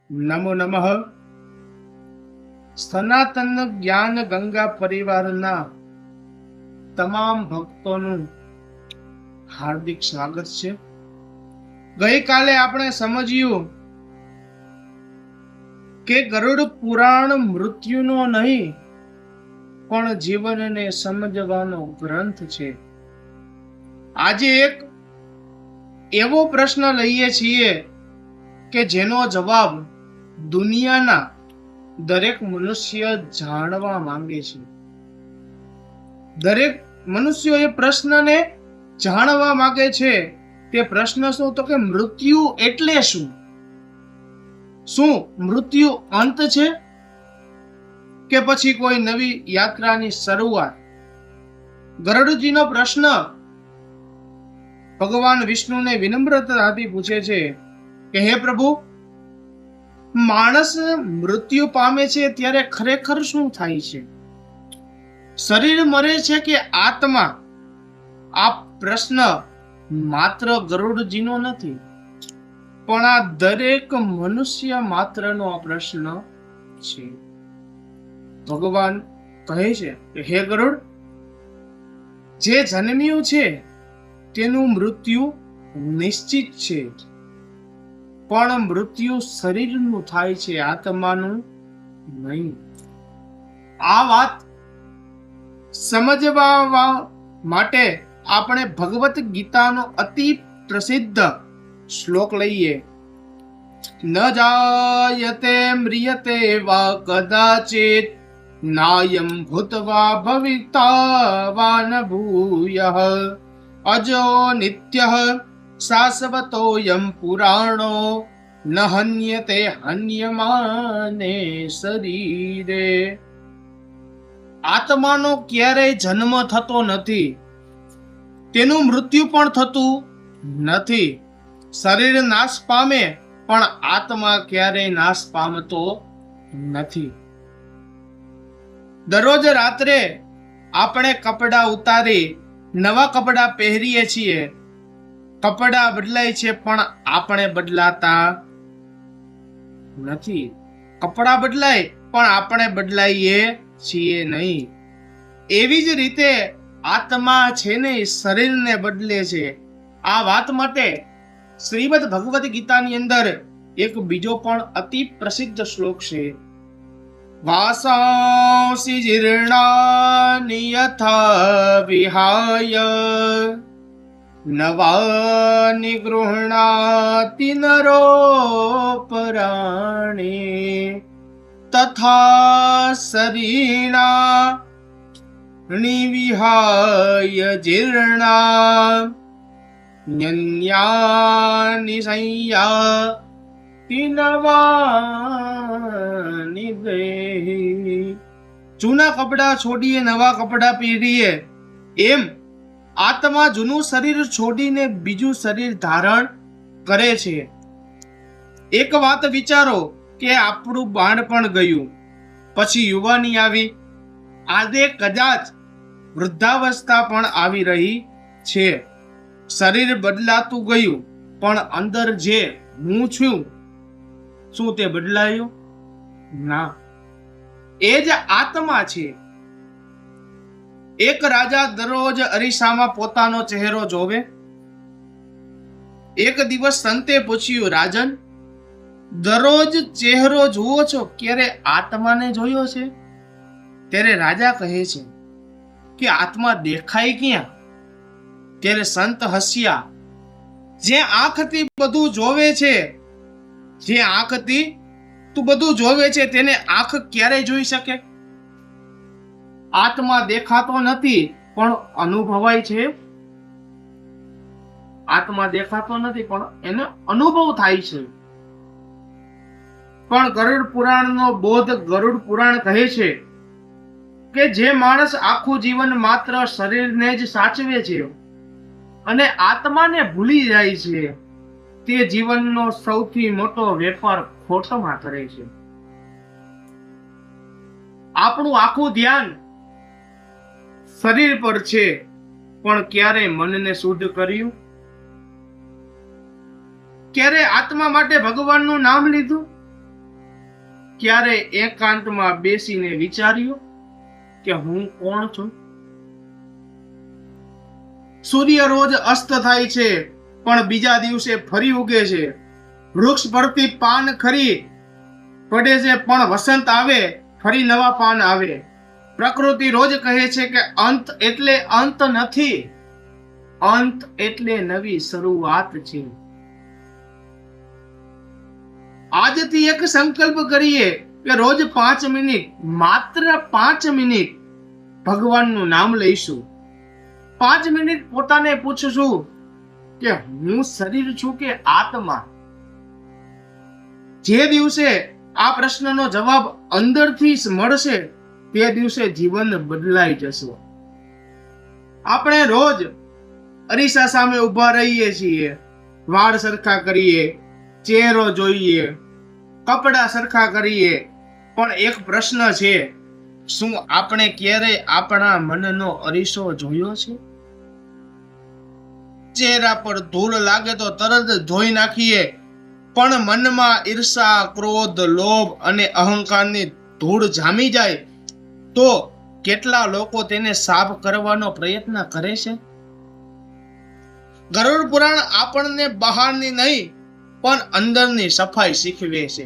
નમો નમઃ. સનાતન જ્ઞાન ગંગા પરિવારના તમામ ભક્તોનું હાર્દિક સ્વાગત છે. ગઈકાલે આપણે સમજ્યું કે ગરુડ પુરાણ મૃત્યુનો નહીં પણ જીવનને સમજવાનો ગ્રંથ છે. આજે એક એવો પ્રશ્ન લઈએ છીએ કે જેનો જવાબ દુનિયાના દરેક મનુષ્ય જાણવા માંગે છે. દરેક મનુષ્યો એ પ્રશ્નને જાણવા માંગે છે. તે પ્રશ્ન શું? તો કે મૃત્યુ એટલે શું? શું મૃત્યુ અંત છે કે પછી કોઈ નવી યાત્રાની શરૂઆત? ગરુડજીનો પ્રશ્ન ભગવાન વિષ્ણુને વિનમ્રતાથી પૂછે છે કે હે પ્રભુ, માણસ મૃત્યુ પામે છે ત્યારે ખરેખર શું થાય છે? શરીર મરે છે કે આત્મા? આ પ્રશ્ન માત્ર ગરુડજીનો નથી, પણ આ દરેક મનુષ્ય માત્રનો આ પ્રશ્ન છે. ભગવાન કહે છે કે હે ગરુડ, જે જન્મ્યું છે તેનું મૃત્યુ નિશ્ચિત છે, પણ મૃત્યુ શરીરનું થાય છે, આત્માનું નહીં. આ વાત સમજવા માટે આપણે ભગવત ગીતાનો અતિ પ્રસિદ્ધ શ્લોક લઈએ. ન જાયતે મ્રિયતે વા કદાચિત નાયમ ભૂત્વા ભવિતા વા ન ભૂયઃ અજો નિત્યઃ શાશ્વતોયમ પુરાણો ન હન્યતે હન્યમાને શરીરે. આત્માનો ક્યારેય જન્મ થતો નથી, તેનું મૃત્યુ પણ થતું નથી. શરીર નાશ પામે પણ આત્મા ક્યારેય નાશ પામતો નથી. દરરોજ રાત્રે આપણે કપડા ઉતારી નવા કપડા પહેરીએ છીએ. કપડા બદલાય છે પણ આપણે બદલાતા નથી. કપડા બદલાય પણ આપણે બદલાઈએ છીએ નહીં. એવી જ રીતે આત્મા છે ને શરીરને બદલે છે. આ વાત માટે શ્રીમદ ભગવદ ગીતાની અંદર એક બીજો પણ અતિ પ્રસિદ્ધ શ્લોક છે. વાસાંસી જીર્ણાનિ યથા વિહાય નવાનિ ગૃહણાતિ નરો પરાણે તથા શરીણા નિવિહાય જીર્ણા ન્યન્યાનિ સંયાતિ નવાનિ દેહી. જૂના કપડા છોડીએ નવા કપડા પહેરીએ એમ આત્મા જૂનું શરીર છોડીને બીજું શરીર ધારણ કરે છે. એક વાત વિચારો કે આપણું બાળપણ ગયું, પછી યુવાની આવી, આજે કદાચ વૃદ્ધાવસ્થા પણ આવી રહી છે. શરીર બદલાતું ગયું, પણ અંદર જે હું છું શું તે બદલાયું? ના, એ જ આત્મા છે. એક રાજા દરરોજ અરીસામાં પોતાનો ચહેરો જોવે. એક દિવસ સંતે પૂછ્યું, રાજન, દરરોજ ચહેરો જુઓ છો, ક્યારે આત્માને જોયો છે? ત્યારે રાજા કહે છે કે આત્મા દેખાય ક્યાં? ત્યારે સંત હસ્યા. જે આંખથી બધું જોવે છે, જે આંખથી તું બધું જોવે છે, તેને આંખ ક્યારે જોઈ શકે? આત્મા દેખાતો નથી પણ અનુભવાય છે. આત્મા દેખાતો નથી પણ એને અનુભવ થાય છે. પણ ગરુડ પુરાણનો બોધ ગરુડ પુરાણ કહે છે કે જે માણસ આખું જીવન માત્ર શરીરને જ સાચવે છે અને આત્માને ભૂલી જાય છે, તે જીવનનો સૌથી મોટો વેપાર ખોટમાં કરે છે. આપણું આખું ધ્યાન શરીર પર છે, પણ ક્યારે મનને શુદ્ધ કર્યું? ક્યારે આત્મા માટે ભગવાનનું નામ લીધું? ક્યારે એકાંતમાં બેસીને વિચાર્યું કે હું કોણ છું? સૂર્ય રોજ અસ્ત થાય છે પણ બીજા દિવસે ફરી ઉગે છે. વૃક્ષ પરથી પાન ખરી પડે છે પણ વસંત આવે ફરી નવા પાન આવે. પ્રકૃતિ રોજ કહે છે કે અંત એટલે અંત નથી, અંત એટલે નવી શરૂઆત છે. આજથી એક સંકલ્પ કરીએ કે રોજ 5 મિનિટ, માત્ર 5 મિનિટ ભગવાનનું નામ લઈશું. 5 મિનિટ પોતાને પૂછશું કે હું શરીર છું કે આત્મા? જે દિવસે આ પ્રશ્નનો જવાબ અંદરથી જ મળશે તે દિવસે જીવન બદલાઈ જશે. આપણે રોજ અરીસા સામે ઊભા રહીએ છીએ, વાળ સરખા કરીએ, ચહેરો જોઈએ, કપડા સરખા કરીએ, પણ એક પ્રશ્ન છે, શું આપણે ક્યારેય આપણા મનનો અરીસો જોયો છે? ચહેરા પર ધૂળ લાગે તો તરત ધોઈ નાખીએ, પણ મનમાં ઈર્ષા, ક્રોધ, લોભ અને અહંકારની ધૂળ જામી જાય તો કેટલા લોકો તેને સાફ કરવાનો પ્રયત્ન કરે છે? ગરુડ પુરાણ આપણને બહારની નહીં પણ અંદરની સફાઈ શીખવે છે.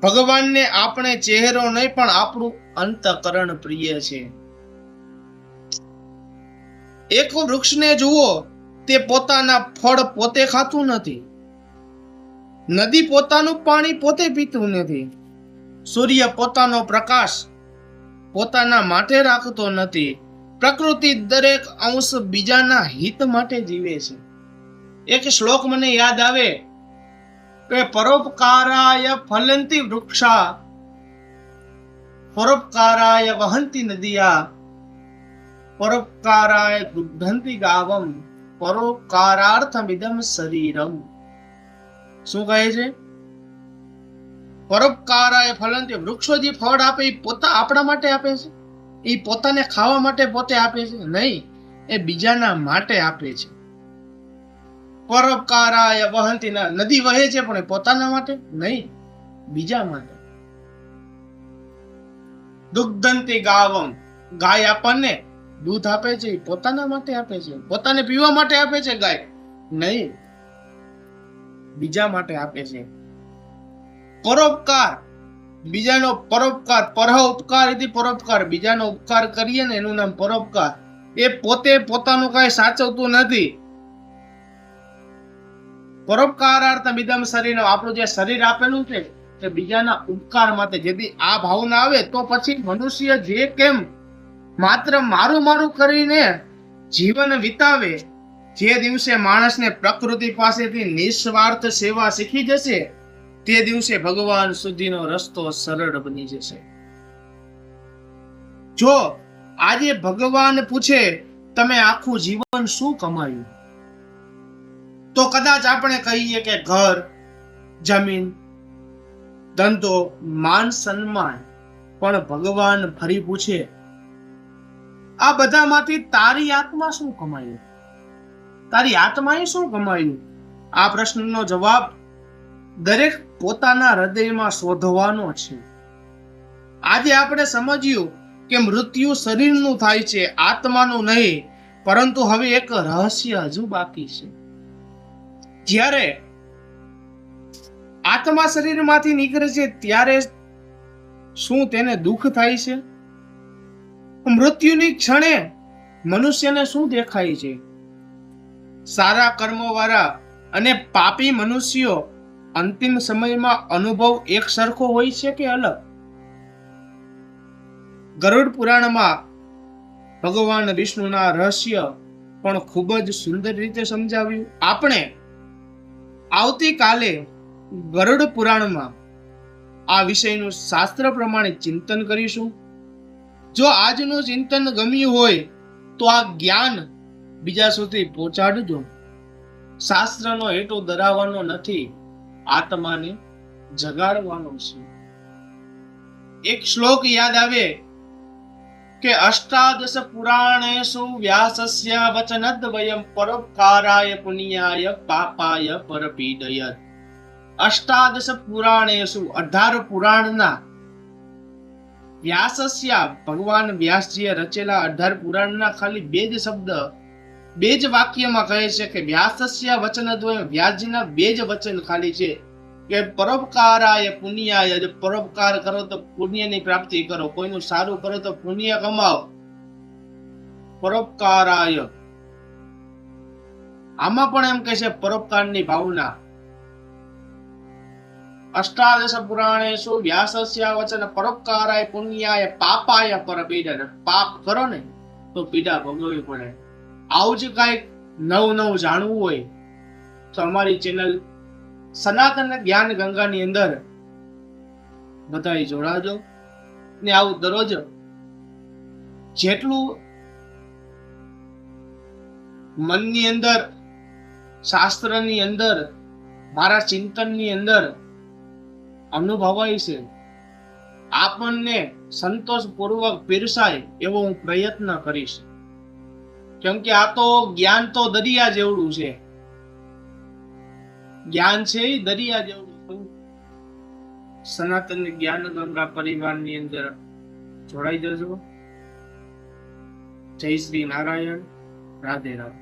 ભગવાનને આપણે ચહેરો નહીં પણ આપણું અંતઃકરણ પ્રિય છે. એક વૃક્ષને જુઓ, તે પોતાના ફળ પોતે ખાતું નથી. નદી પોતાનું પાણી પોતે પીતું નથી. સૂર્ય પોતાનો પ્રકાશ પોતાના માટે રાખતો નથી. પ્રકૃતિ દરેક અંશ બીજાના હિત માટે જીવે છે. એક શ્લોક મને યાદ આવે કે પરોપકારાય ફલંતી વૃક્ષા, પરોપકારાય વહંતી નદિયા, પરોપકારાય દુગ્ધંતી ગાવમ, પરોપકારાર્થમિદમ શરીરમ. શું કહે છે? પરોપકારાય ફલંતી, વૃક્ષો જે ફળ આપે એ પોતા આપણા માટે આપે છે? એ પોતાને ખાવા માટે પોતે આપે છે? નહીં, એ બીજાના માટે આપે છે. પરોપકારાય વહંતી, નદી વહે છે પણ પોતાના માટે નહીં, બીજા માટે. દુગ્ધંતી ગાવમ, ગાય આપણને દૂધ આપે છે, પોતાના માટે આપે છે? પોતાને પીવા માટે આપે છે ગાય? નહીં, બીજા માટે આપે છે. પરોપકાર, બીજાનો પરોપકાર, પરહ ઉપકાર એટલે પરોપકાર, બીજાનો ઉપકાર કરીએ ને એનું નામ પરોપકાર. એ પોતે પોતાનું કઈ સાચવતું નથી. પરોપકારાર્થમ ઇદમ શરીરમ, આપણું જે શરીર આપેલું છે તે બીજાના ઉપકાર માટે. જેથી આ ભાવના આવે તો પછી મનુષ્ય જે કેમ માત્ર મારું મારું કરીને જીવન વિતાવે, જે દિવસે માણસને પ્રકૃતિ પાસેથી નિસ્વાર્થ સેવા શીખી જશે તે દિવસે ભગવાન સુધીનો રસ્તો સરળ બની જશે. જો આજે ભગવાન પૂછે તમે આખું જીવન શું કમાયું, તો કદાચ આપણે કહીએ કે ઘર, જમીન, ધંધો, માન, સન્માન. પણ ભગવાન ફરી પૂછે આ બધામાંથી તારી આત્મા શું કમાયું? તારી આત્માએ શું કમાયું? આ પ્રશ્નનો જવાબ દરેક પોતાના હૃદયમાં શોધવાનો છે. આજે આપણે સમજ્યું કે મૃત્યુ શરીરનું થાય છે, આત્માનું નહીં. પરંતુ હવે એક રહસ્ય હજુ બાકી છે. જ્યારે આત્મા શરીરમાંથી નીકળે છે ત્યારે શું તેને દુઃખ થાય છે? મૃત્યુની ક્ષણે મનુષ્યને શું દેખાય છે? સારા કર્મો વાળા અને પાપી મનુષ્યો અંતિમ સમયમાં અનુભવ એક સરખો હોય છે કે અલગ? ગરુડ પુરાણમાં ભગવાન વિષ્ણુના રહસ્ય પણ ખૂબ જ સુંદર રીતે સમજાવ્યું. આપણે આવતીકાલે ગરુડ પુરાણમાં આ વિષયનું શાસ્ત્ર પ્રમાણે ચિંતન કરીશું. જો આજનું ચિંતન ગમ્યું હોય તો આ જ્ઞાન બીજા સુધી પહોંચાડજો. શાસ્ત્રનો હેતુ ડરાવવાનો નથી, આત્માને જગાડવાનો છે. એક શ્લોક યાદ આવે કે અષ્ટાદશ પુરાણેષુ વ્યાસસ્ય વચનદ્વયમ પરોપકારાય પુણ્યાય પાપાય પરપીડયત. અષ્ટાદશ પુરાણેષુ 18 પુરાણના વ્યાસસ્યા ભગવાન વ્યાસજીએ રચેલા 18 પુરાણના ખાલી 2 જ શબ્દ 2 જ વાક્યમાં કહે છે કે વ્યાસસ્યા વચનદ્વય, વ્યાસજીના 2 જ વચન ખાલી છે કે પરોપકારાય પુણ્યાય, જો પરોપકાર કરો તો પુણ્યની પ્રાપ્તિ કરો, કોઈનું સારું કરો તો પુણ્ય કમાઓ. પરોપકારાય, આમાં પણ એમ કહે છે પરોપકારની ભાવના. અષ્ટાદશ પુરાણેષુ વ્યાસસ્ય વચન પરોપકારાય પુણ્યાય પાપાય પરપીડા. પાપ કરો ને તો પીડા ભોગવવી પડે. આવું જ કાંઈક નવું જાણવું હોય તો અમારી ચેનલ સનાતન જ્ઞાન ગંગાની અંદર બધાય જોડાજો ને આવું દરરોજ જેટલું મનની અંદર, શાસ્ત્રની અંદર, મારા ચિંતનની અંદર અનુભવાય છે, આપણને સંતોષપૂર્વક પીરસાય એવો હું પ્રયત્ન કરીશ. કેમ કે આ તો જ્ઞાન તો દરિયા જેવડું છે. જ્ઞાન છે એ દરિયા જેવડું. સનાતન જ્ઞાન ગંગા પરિવારની અંદર જોડાઈ જજો. જય શ્રી નારાયણ. રાધે રાધે.